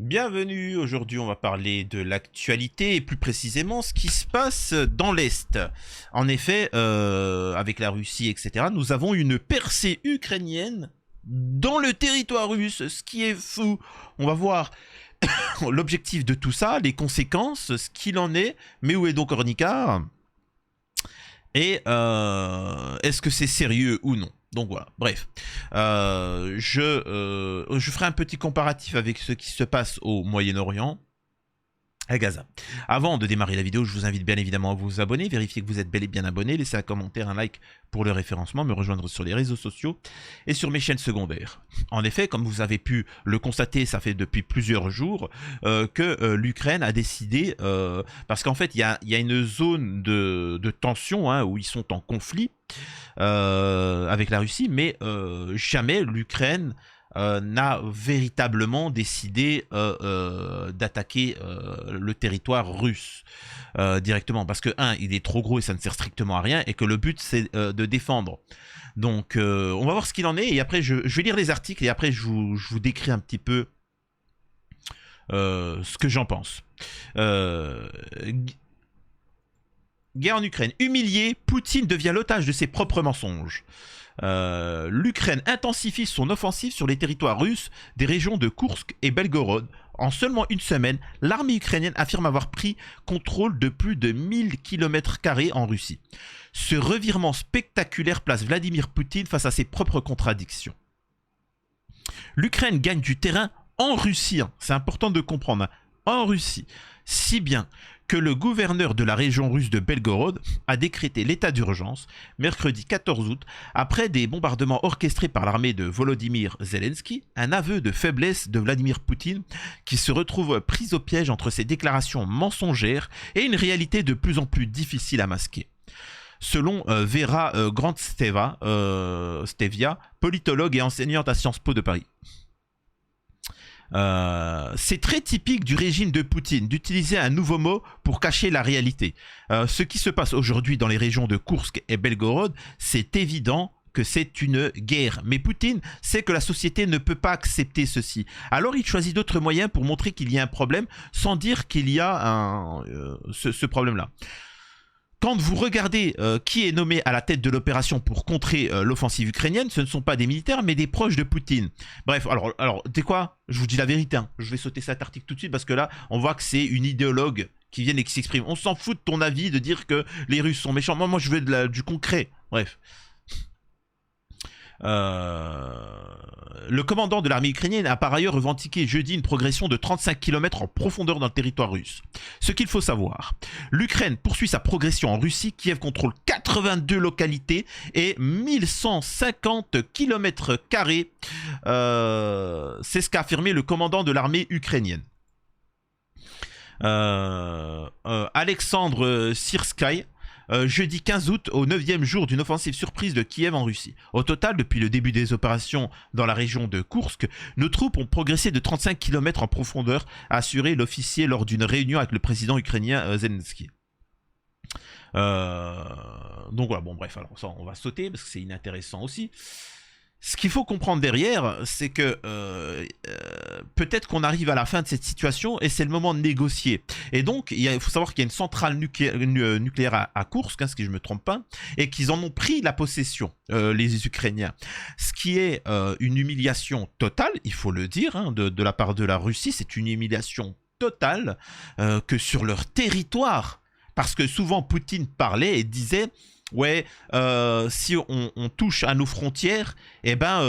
Bienvenue, aujourd'hui on va parler de l'actualité et plus précisément ce qui se passe dans l'Est. En effet, avec la Russie, etc., nous avons une percée ukrainienne dans le territoire russe, ce qui est fou. On va voir l'objectif de tout ça, les conséquences, ce qu'il en est, mais où est donc Ornica? Et est-ce que c'est sérieux ou non? Donc voilà, bref. Je ferai un petit comparatif avec ce qui se passe au Moyen-Orient, à Gaza. Avant de démarrer la vidéo, je vous invite bien évidemment à vous abonner, vérifier que vous êtes bel et bien abonné, laissez un commentaire, un like pour le référencement, me rejoindre sur les réseaux sociaux et sur mes chaînes secondaires. En effet, comme vous avez pu le constater, ça fait depuis plusieurs jours que l'Ukraine a décidé, parce qu'en fait il y a une zone de tension hein, où ils sont en conflit avec la Russie, mais jamais l'Ukraine n'a véritablement décidé d'attaquer le territoire russe directement. Parce que, il est trop gros et ça ne sert strictement à rien, et que le but, c'est de défendre. Donc, on va voir ce qu'il en est, et après, je vais lire les articles, et après, je vous décris un petit peu ce que j'en pense. Guerre en Ukraine. Humilié, Poutine devient l'otage de ses propres mensonges. L'Ukraine intensifie son offensive sur les territoires russes des régions de Koursk et Belgorod. En seulement une semaine, l'armée ukrainienne affirme avoir pris contrôle de plus de 1000 km² en Russie. Ce revirement spectaculaire place Vladimir Poutine face à ses propres contradictions. L'Ukraine gagne du terrain en Russie, c'est important de comprendre, en Russie, si bien que le gouverneur de la région russe de Belgorod a décrété l'état d'urgence mercredi 14 août après des bombardements orchestrés par l'armée de Volodymyr Zelensky, un aveu de faiblesse de Vladimir Poutine qui se retrouve pris au piège entre ses déclarations mensongères et une réalité de plus en plus difficile à masquer. Selon Vera Grandsteva, politologue et enseignante à Sciences Po de Paris. C'est très typique du régime de Poutine d'utiliser un nouveau mot pour cacher la réalité. Ce qui se passe aujourd'hui dans les régions de Koursk et Belgorod, c'est évident que c'est une guerre. Mais Poutine sait que la société ne peut pas accepter ceci. Alors il choisit d'autres moyens pour montrer qu'il y a un problème sans dire qu'il y a ce problème-là. Quand vous regardez qui est nommé à la tête de l'opération pour contrer l'offensive ukrainienne, ce ne sont pas des militaires, mais des proches de Poutine. Bref, alors tu sais quoi? Je vous dis la vérité, hein. Je vais sauter cet article tout de suite parce que là, on voit que c'est une idéologue qui vient et qui s'exprime. On s'en fout de ton avis, de dire que les Russes sont méchants. Moi je veux du concret. Bref. Le commandant de l'armée ukrainienne a par ailleurs revendiqué jeudi une progression de 35 km en profondeur dans le territoire russe. Ce qu'il faut savoir, l'Ukraine poursuit sa progression en Russie, Kiev contrôle 82 localités et 1150 km². C'est ce qu'a affirmé le commandant de l'armée ukrainienne. Alexandre Syrskyi, jeudi 15 août, au 9e jour d'une offensive surprise de Kiev en Russie. Au total, depuis le début des opérations dans la région de Koursk, nos troupes ont progressé de 35 km en profondeur, a assuré l'officier lors d'une réunion avec le président ukrainien Zelensky. Donc voilà, bon bref, alors ça on va sauter parce que c'est inintéressant aussi. Ce qu'il faut comprendre derrière, c'est que peut-être qu'on arrive à la fin de cette situation et c'est le moment de négocier. Et donc, il faut savoir qu'il y a une centrale nucléaire à Koursk, hein, si je ne me trompe pas, et qu'ils en ont pris la possession, les Ukrainiens. Ce qui est une humiliation totale, il faut le dire, hein, de la part de la Russie, c'est une humiliation totale que sur leur territoire. Parce que souvent, Poutine parlait et disait... Ouais, si on touche à nos frontières, eh ben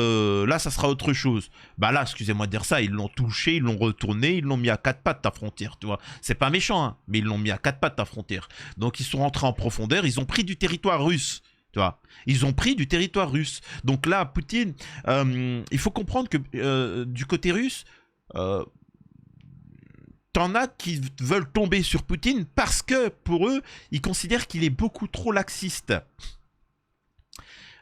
là, ça sera autre chose. Bah là, excusez-moi de dire ça, ils l'ont touché, ils l'ont retourné, ils l'ont mis à 4 pattes ta frontière, tu vois. C'est pas méchant, hein, mais ils l'ont mis à 4 pattes ta frontière. Donc ils sont rentrés en profondeur, ils ont pris du territoire russe. Tu vois, ils ont pris du territoire russe. Donc là, Poutine, il faut comprendre que du côté russe, t'en as qui veulent tomber sur Poutine parce que, pour eux, ils considèrent qu'il est beaucoup trop laxiste.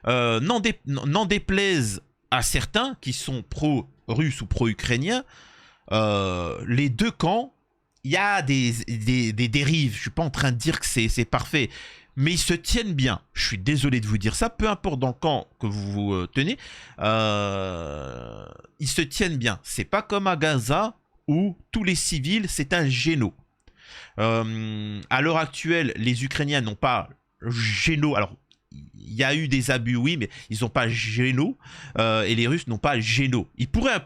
N'en déplaise à certains qui sont pro-russes ou pro-ukrainiens, les deux camps, il y a des dérives. Je suis pas en train de dire que c'est parfait. Mais ils se tiennent bien. Je suis désolé de vous dire ça. Peu importe dans le camp que vous vous tenez, ils se tiennent bien. C'est pas comme à Gaza où tous les civils, c'est un géno. À l'heure actuelle, les Ukrainiens n'ont pas géno. Alors, il y a eu des abus, oui, mais ils n'ont pas géno. Et les Russes n'ont pas géno.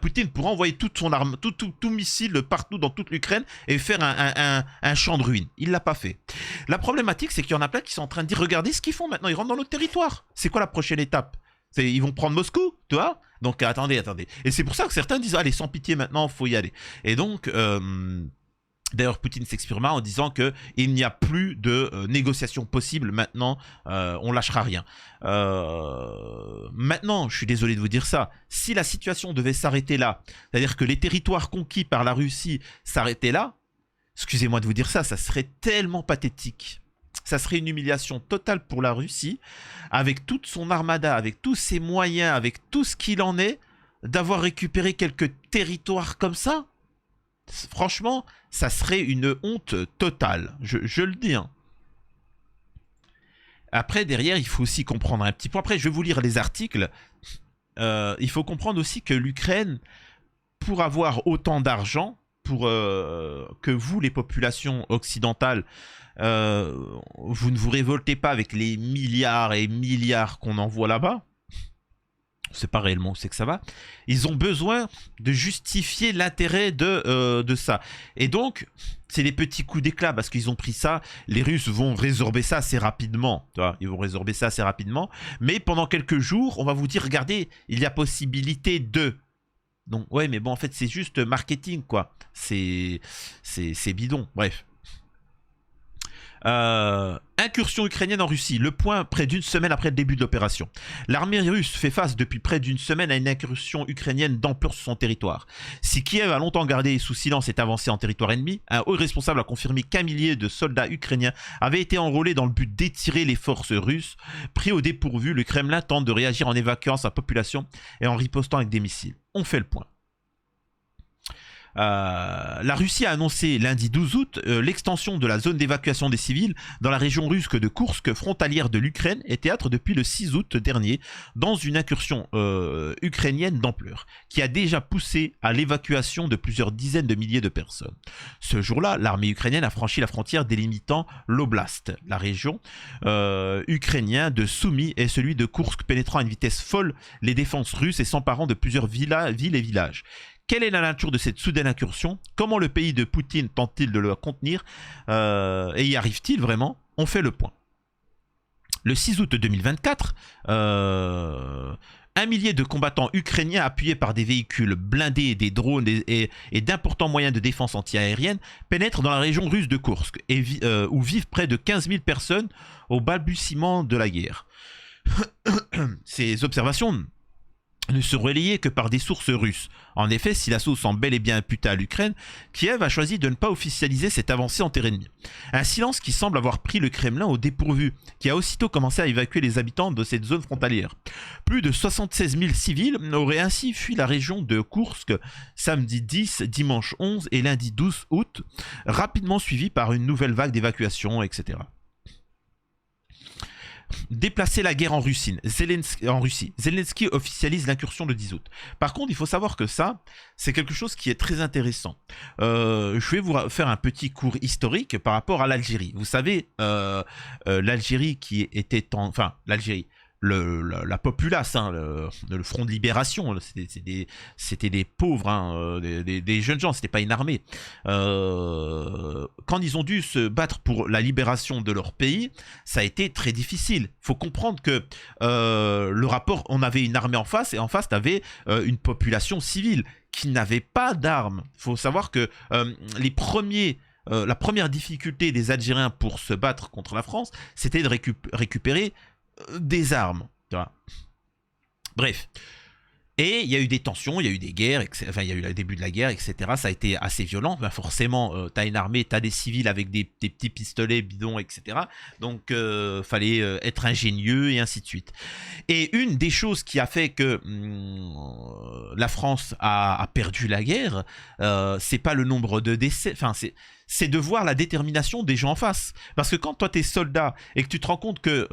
Poutine pourrait envoyer toute son arme, tout missile partout dans toute l'Ukraine et faire un champ de ruines. Il l'a pas fait. La problématique, c'est qu'il y en a plein qui sont en train de dire, regardez ce qu'ils font maintenant, ils rentrent dans notre territoire. C'est quoi la prochaine étape? Ils vont prendre Moscou, tu vois? Donc attendez. Et c'est pour ça que certains disent, allez, sans pitié maintenant, faut y aller. Et donc... D'ailleurs, Poutine s'exprima en disant qu'il n'y a plus de négociations possibles maintenant, on lâchera rien. Maintenant, je suis désolé de vous dire ça, si la situation devait s'arrêter là, c'est-à-dire que les territoires conquis par la Russie s'arrêtaient là, excusez-moi de vous dire ça, ça serait tellement pathétique. Ça serait une humiliation totale pour la Russie, avec toute son armada, avec tous ses moyens, avec tout ce qu'il en est, d'avoir récupéré quelques territoires comme ça. Franchement, ça serait une honte totale, je le dis. Hein. Après, derrière, il faut aussi comprendre un petit peu. Après, je vais vous lire les articles. Il faut comprendre aussi que l'Ukraine, pour avoir autant d'argent, pour que vous, les populations occidentales, vous ne vous révoltez pas avec les milliards et milliards qu'on envoie là-bas. C'est pas réellement où c'est que ça va. Ils ont besoin de justifier l'intérêt de ça. Et donc, c'est des petits coups d'éclat parce qu'ils ont pris ça. Les Russes vont résorber ça assez rapidement. Tu vois, ils vont résorber ça assez rapidement. Mais pendant quelques jours, on va vous dire, regardez, il y a possibilité de... Donc, ouais, mais bon, en fait, c'est juste marketing, quoi. C'est bidon. Bref. Incursion ukrainienne en Russie, le point près d'une semaine après le début de l'opération. L'armée russe fait face depuis près d'une semaine à une incursion ukrainienne d'ampleur sur son territoire. Si Kiev a longtemps gardé sous silence cette avancée en territoire ennemi, un haut responsable a confirmé qu'un millier de soldats ukrainiens avaient été enrôlés dans le but d'étirer les forces russes. Pris au dépourvu, le Kremlin tente de réagir en évacuant sa population et en ripostant avec des missiles. On fait le point. La Russie a annoncé lundi 12 août l'extension de la zone d'évacuation des civils dans la région russe de Koursk, frontalière de l'Ukraine, et théâtre depuis le 6 août dernier dans une incursion ukrainienne d'ampleur qui a déjà poussé à l'évacuation de plusieurs dizaines de milliers de personnes. Ce jour-là, l'armée ukrainienne a franchi la frontière délimitant l'oblast, la région ukrainienne de Soumy et celui de Koursk, pénétrant à une vitesse folle les défenses russes et s'emparant de plusieurs villes et villages. Quelle est la nature de cette soudaine incursion? Comment le pays de Poutine tente-t-il de le contenir? Et y arrive-t-il vraiment? On fait le point. Le 6 août 2024, un millier de combattants ukrainiens appuyés par des véhicules blindés, des drones et d'importants moyens de défense antiaérienne pénètrent dans la région russe de Koursk, où vivent près de 15 000 personnes au balbutiement de la guerre. Ces observations ne se relayer que par des sources russes. En effet, si l'assaut semble bel et bien imputé à l'Ukraine, Kiev a choisi de ne pas officialiser cette avancée en terre ennemie. Un silence qui semble avoir pris le Kremlin au dépourvu, qui a aussitôt commencé à évacuer les habitants de cette zone frontalière. Plus de 76 000 civils auraient ainsi fui la région de Koursk samedi 10, dimanche 11 et lundi 12 août, rapidement suivis par une nouvelle vague d'évacuation, etc. Déplacer la guerre en Russie. Zelensky officialise l'incursion le 10 août. Par contre, il faut savoir que ça, c'est quelque chose qui est très intéressant. Je vais vous faire un petit cours historique par rapport à l'Algérie. Vous savez, l'Algérie qui était en... Enfin, l'Algérie... la populace, hein, le front de libération, c'était des pauvres, hein, des jeunes gens, c'était pas une armée. Quand ils ont dû se battre pour la libération de leur pays, ça a été très difficile. Faut comprendre que le rapport, on avait une armée en face et en face, t'avais une population civile qui n'avait pas d'armes. Faut savoir que la première difficulté des Algériens pour se battre contre la France, c'était de récupérer des armes. Tu vois. Bref. Et il y a eu des tensions, il y a eu des guerres, enfin il y a eu le début de la guerre, etc. Ça a été assez violent. Ben forcément, t'as une armée, t'as des civils avec des petits pistolets bidons, etc. Donc fallait être ingénieux et ainsi de suite. Et une des choses qui a fait que la France a perdu la guerre, c'est pas le nombre de décès, enfin c'est de voir la détermination des gens en face. Parce que quand toi t'es soldat et que tu te rends compte que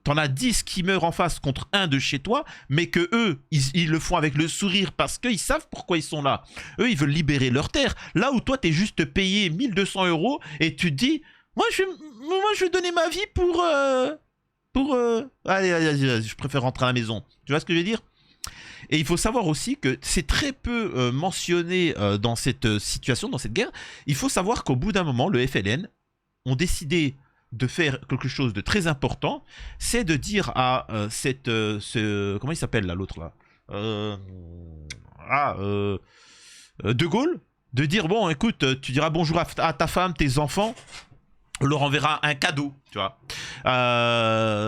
t'en as 10 qui meurent en face contre un de chez toi, mais que eux, ils le font avec le sourire parce qu'ils savent pourquoi ils sont là. Eux, ils veulent libérer leur terre. Là où toi t'es juste payé 1200 € et tu te dis, moi je vais donner ma vie pour... allez, je préfère rentrer à la maison. Tu vois ce que je veux dire? Et il faut savoir aussi que c'est très peu mentionné dans cette situation, dans cette guerre. Il faut savoir qu'au bout d'un moment, le FLN ont décidé de faire quelque chose de très important, c'est de dire à comment il s'appelle là, l'autre là, De Gaulle, de dire bon, écoute, tu diras bonjour à ta femme, tes enfants, on leur enverra un cadeau, tu vois.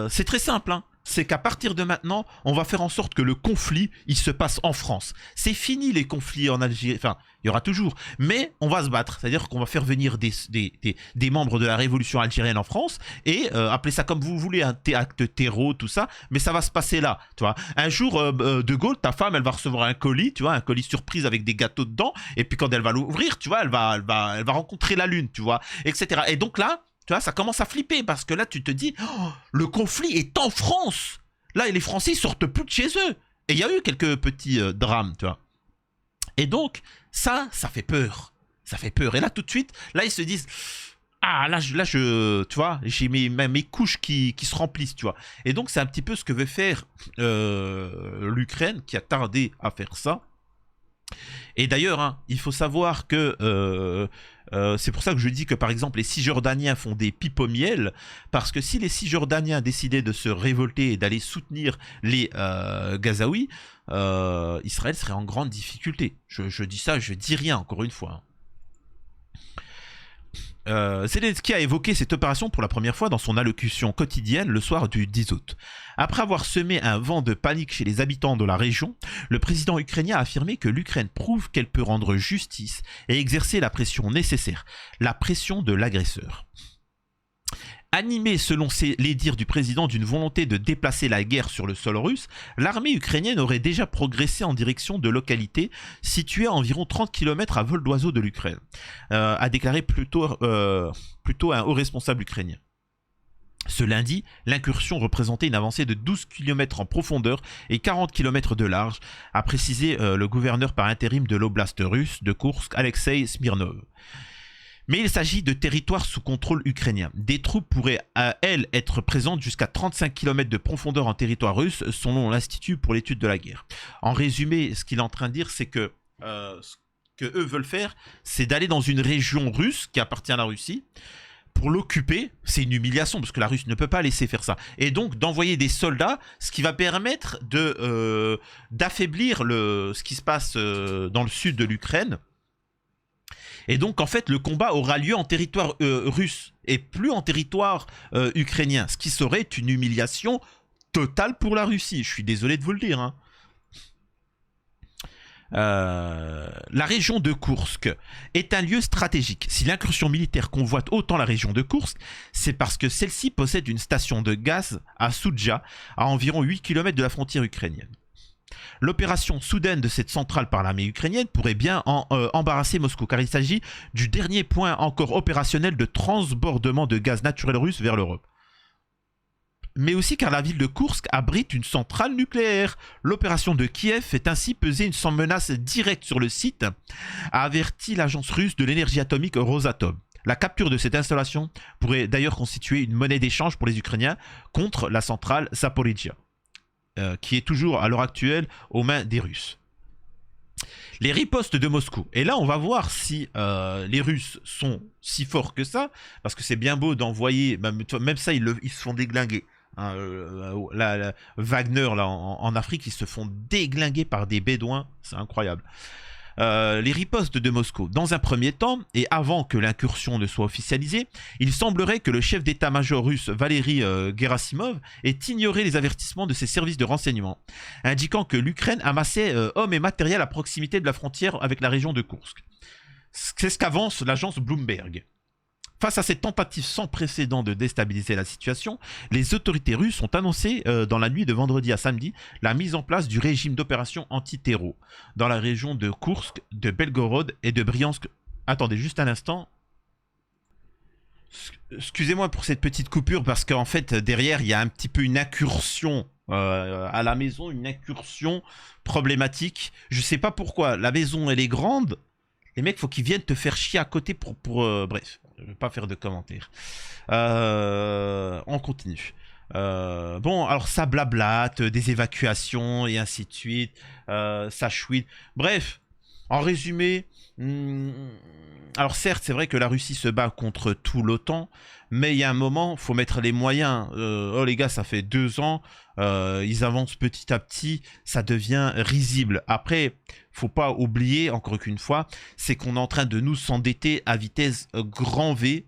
C'est très simple, hein. C'est qu'à partir de maintenant, on va faire en sorte que le conflit, il se passe en France. C'est fini les conflits en Algérie, enfin, il y aura toujours, mais on va se battre. C'est-à-dire qu'on va faire venir des membres de la révolution algérienne en France, et appelez ça comme vous voulez, un acte terreau, tout ça, mais ça va se passer là, tu vois. Un jour, De Gaulle, ta femme, elle va recevoir un colis, tu vois, un colis surprise avec des gâteaux dedans, et puis quand elle va l'ouvrir, tu vois, elle va rencontrer la lune, tu vois, etc. Et donc là, tu vois, ça commence à flipper parce que là, tu te dis, oh, le conflit est en France. Là, les Français ils sortent plus de chez eux. Et il y a eu quelques petits drames, tu vois. Et donc, ça fait peur. Ça fait peur. Et là, tout de suite, là, ils se disent, ah, là, tu vois, j'ai mes couches qui se remplissent, tu vois. Et donc, c'est un petit peu ce que veut faire l'Ukraine, qui a tardé à faire ça. Et d'ailleurs, hein, il faut savoir que c'est pour ça que je dis que par exemple les Cisjordaniens font des pipes au miel, parce que si les Cisjordaniens décidaient de se révolter et d'aller soutenir les Gazaouis, Israël serait en grande difficulté. Je dis ça, je dis rien encore une fois. Zelensky a évoqué cette opération pour la première fois dans son allocution quotidienne le soir du 10 août. Après avoir semé un vent de panique chez les habitants de la région, le président ukrainien a affirmé que l'Ukraine prouve qu'elle peut rendre justice et exercer la pression nécessaire, la pression de l'agresseur. Animée, selon les dires du président, d'une volonté de déplacer la guerre sur le sol russe, l'armée ukrainienne aurait déjà progressé en direction de localités situées à environ 30 km à vol d'oiseau de l'Ukraine, a déclaré plutôt un haut responsable ukrainien. Ce lundi, l'incursion représentait une avancée de 12 km en profondeur et 40 km de large, a précisé le gouverneur par intérim de l'oblast russe de Koursk, Alexei Smirnov. Mais il s'agit de territoires sous contrôle ukrainien. Des troupes pourraient, elles, être présentes jusqu'à 35 km de profondeur en territoire russe, selon l'Institut pour l'étude de la guerre. En résumé, ce qu'il est en train de dire, c'est que ce que eux veulent faire, c'est d'aller dans une région russe qui appartient à la Russie, pour l'occuper. C'est une humiliation, parce que la Russie ne peut pas laisser faire ça. Et donc, d'envoyer des soldats, ce qui va permettre d'affaiblir ce qui se passe dans le sud de l'Ukraine. Et donc, en fait, le combat aura lieu en territoire russe et plus en territoire ukrainien. Ce qui serait une humiliation totale pour la Russie. Je suis désolé de vous le dire. Hein. La région de Koursk est un lieu stratégique. Si l'incursion militaire convoite autant la région de Koursk, c'est parce que celle-ci possède une station de gaz à Soudja, à environ 8 km de la frontière ukrainienne. L'opération soudaine de cette centrale par l'armée ukrainienne pourrait bien embarrasser Moscou, car il s'agit du dernier point encore opérationnel de transbordement de gaz naturel russe vers l'Europe. Mais aussi car la ville de Koursk abrite une centrale nucléaire. L'opération de Kiev fait ainsi peser une menace directe sur le site, a averti l'agence russe de l'énergie atomique Rosatom. La capture de cette installation pourrait d'ailleurs constituer une monnaie d'échange pour les Ukrainiens contre la centrale Zaporizhzhia. Qui est toujours à l'heure actuelle aux mains des Russes. Les ripostes de Moscou. Et là, on va voir si les Russes sont si forts que ça, parce que c'est bien beau d'envoyer, même ça, ils se font déglinguer. Hein, Wagner, là, en Afrique, ils se font déglinguer par des Bédouins, c'est incroyable. les ripostes de Moscou. Dans un premier temps, et avant que l'incursion ne soit officialisée, il semblerait que le chef d'état-major russe Valery Gerasimov ait ignoré les avertissements de ses services de renseignement, indiquant que l'Ukraine amassait hommes et matériel à proximité de la frontière avec la région de Koursk. C'est ce qu'avance l'agence Bloomberg. Face à cette tentative sans précédent de déstabiliser la situation, les autorités russes ont annoncé dans la nuit de vendredi à samedi la mise en place du régime d'opération anti-terreau dans la région de Koursk, de Belgorod et de Briansk. Attendez juste un instant. Excusez-moi pour cette petite coupure parce qu'en fait derrière il y a un petit peu une incursion à la maison, une incursion problématique. Je sais pas pourquoi, la maison elle est grande. Les mecs, faut qu'ils viennent te faire chier à côté pour bref, je vais pas faire de commentaires. On continue. Bon, alors ça blablate, des évacuations et ainsi de suite. Ça chouine. Bref, en résumé, alors certes, c'est vrai que la Russie se bat contre tout l'OTAN, mais il y a un moment, faut mettre les moyens. Oh les gars, ça fait 2 ans, ils avancent petit à petit, ça devient risible. Après, faut pas oublier, encore qu'une fois, c'est qu'on est en train de nous s'endetter à vitesse grand V.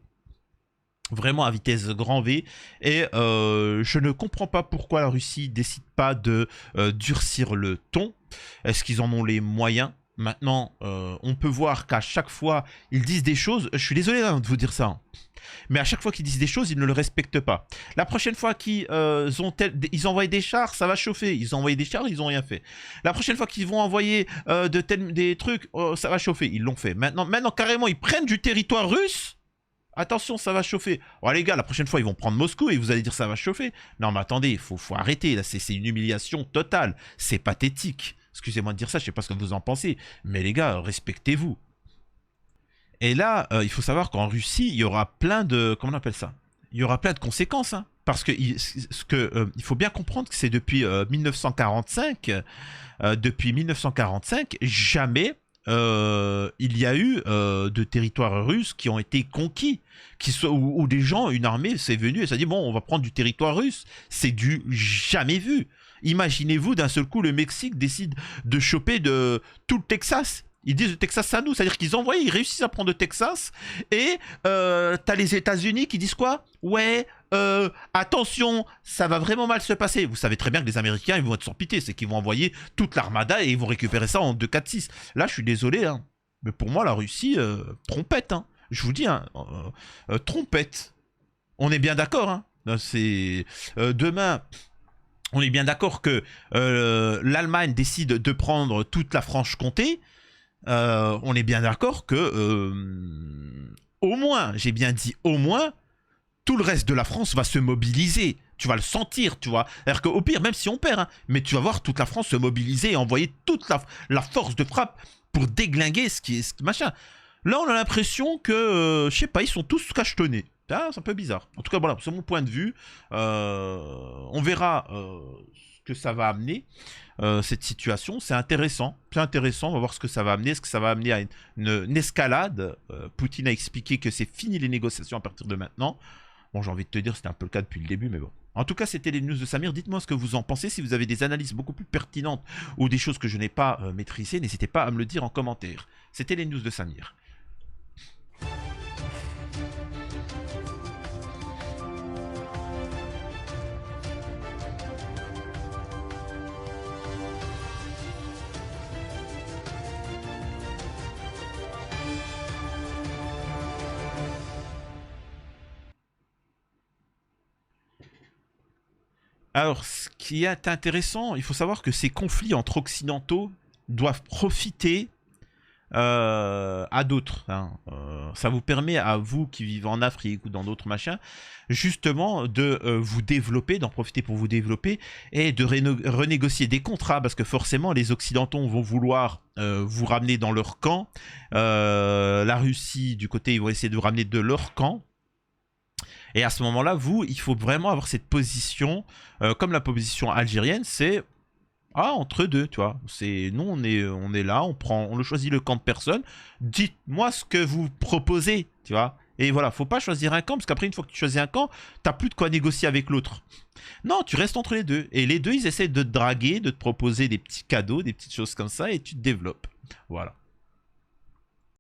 Vraiment à vitesse grand V. Et je ne comprends pas pourquoi la Russie décide pas de durcir le ton. Est-ce qu'ils en ont les moyens ? Maintenant, on peut voir qu'à chaque fois, ils disent des choses. Je suis désolé de vous dire ça. Hein. Mais à chaque fois qu'ils disent des choses, ils ne le respectent pas. La prochaine fois qu'ils ils envoient des chars, ça va chauffer. Ils ont envoyé des chars, ils n'ont rien fait. La prochaine fois qu'ils vont envoyer des trucs, ça va chauffer. Ils l'ont fait. Maintenant, carrément, ils prennent du territoire russe. Attention, ça va chauffer. Oh les gars, la prochaine fois, ils vont prendre Moscou et vous allez dire ça va chauffer. Non, mais attendez, il faut arrêter. Là, c'est une humiliation totale. C'est pathétique. Excusez-moi de dire ça, je sais pas ce que vous en pensez. Mais les gars, respectez-vous. Et là, il faut savoir qu'en Russie, il y aura plein de... Comment on appelle ça? Il y aura plein de conséquences. Hein, parce que il faut bien comprendre que c'est depuis 1945. Depuis 1945, jamais il y a eu de territoires russes qui ont été conquis. Où des gens, une armée s'est venue et s'est dit, bon, on va prendre du territoire russe. C'est du jamais vu. Imaginez-vous, d'un seul coup, le Mexique décide de choper de tout le Texas. Ils disent le Texas à nous, c'est-à-dire qu'ils envoient, ils réussissent à prendre le Texas. Et t'as les États-Unis qui disent quoi? Ouais, attention, ça va vraiment mal se passer. Vous savez très bien que les Américains, ils vont être sans pitié. C'est qu'ils vont envoyer toute l'armada et ils vont récupérer ça en 2-4-6. Là, je suis désolé, hein, mais pour moi, la Russie, trompette. Hein. Je vous dis, hein, trompette. On est bien d'accord. Hein. C'est demain... On est bien d'accord que l'Allemagne décide de prendre toute la Franche-Comté. On est bien d'accord que, au moins, j'ai bien dit au moins, tout le reste de la France va se mobiliser. Tu vas le sentir, tu vois. C'est-à-dire qu'au pire, même si on perd, hein, mais tu vas voir toute la France se mobiliser et envoyer toute la force de frappe pour déglinguer ce qui est machin. Là, on a l'impression que, je sais pas, ils sont tous cachetonnés. Ah, c'est un peu bizarre. En tout cas, voilà, c'est mon point de vue. On verra ce que ça va amener, cette situation. C'est intéressant. C'est intéressant. On va voir ce que ça va amener. Est-ce que ça va amener à une escalade? Poutine a expliqué que c'est fini les négociations à partir de maintenant. Bon, j'ai envie de te dire, c'était un peu le cas depuis le début, mais bon. En tout cas, c'était les news de Samir. Dites-moi ce que vous en pensez. Si vous avez des analyses beaucoup plus pertinentes ou des choses que je n'ai pas maîtrisées, n'hésitez pas à me le dire en commentaire. C'était les news de Samir. Alors, ce qui est intéressant, il faut savoir que ces conflits entre occidentaux doivent profiter à d'autres. Hein. Ça vous permet à vous qui vivez en Afrique ou dans d'autres machins, justement de vous développer, d'en profiter pour vous développer et de renégocier des contrats parce que forcément les Occidentaux vont vouloir vous ramener dans leur camp. La Russie, du côté, ils vont essayer de vous ramener de leur camp. Et à ce moment-là, vous, il faut vraiment avoir cette position, comme la position algérienne, c'est entre deux, tu vois. Nous, on est là, on choisit le camp de personne. Dites-moi ce que vous proposez, tu vois. Et voilà, faut pas choisir un camp, parce qu'après, une fois que tu choisis un camp, t'as plus de quoi négocier avec l'autre. Non, tu restes entre les deux. Et les deux, ils essaient de te draguer, de te proposer des petits cadeaux, des petites choses comme ça, et tu te développes. Voilà.